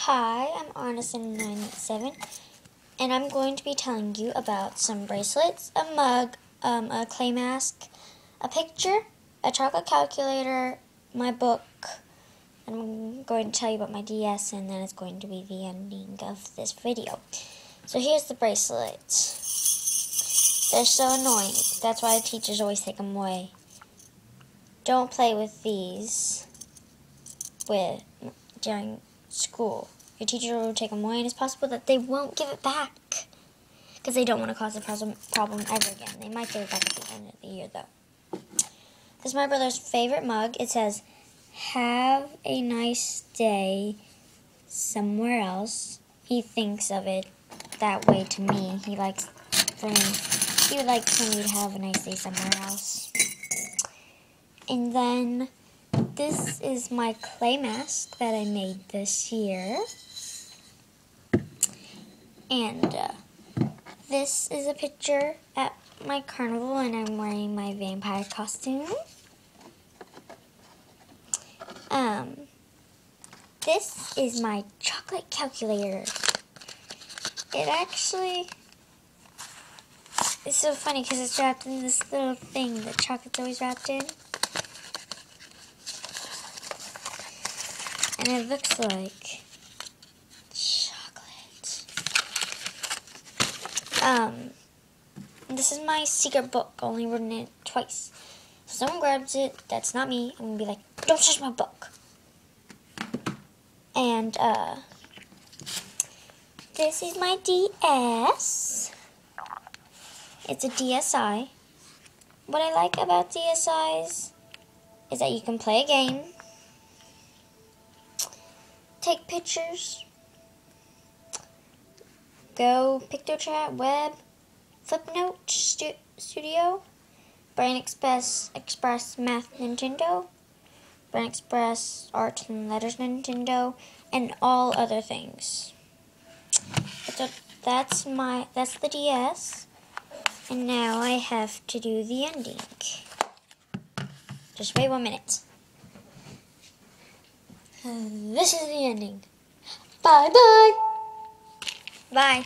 Hi, I'm Arneson987, and I'm going to be telling you about some bracelets, a mug, a clay mask, a picture, a chocolate calculator, my book, and I'm going to tell you about my DS, and then it's going to be the ending of this video. So here's the bracelets. They're so annoying. That's why the teachers always take them away. Don't play with these during school. Your teacher will take them away, and it's possible that they won't give it back because they don't want to cause a problem ever again. They might give it back at the end of the year, though. This is my brother's favorite mug. It says, "Have a nice day somewhere else." He thinks of it that way to me. He would like for me to have a nice day somewhere else. And then this is my clay mask that I made this year. And this is a picture at my carnival, and I'm wearing my vampire costume. This is my chocolate calculator. It's so funny because it's wrapped in this little thing that chocolate's always wrapped in. And it looks like chocolate. This is my secret book, only written in it twice. If someone grabs it, that's not me. I'm going to be like, "Don't touch my book." And, this is my DS. It's a DSi. What I like about DSis is that you can play a game, take pictures, go PictoChat, Web, Flipnote Studio, Brain Express, Math Nintendo, Brain Express, Art and Letters Nintendo, and all other things. So that's the DS, and now I have to do the ending. Just wait 1 minute. This is the ending. Bye-bye. Bye.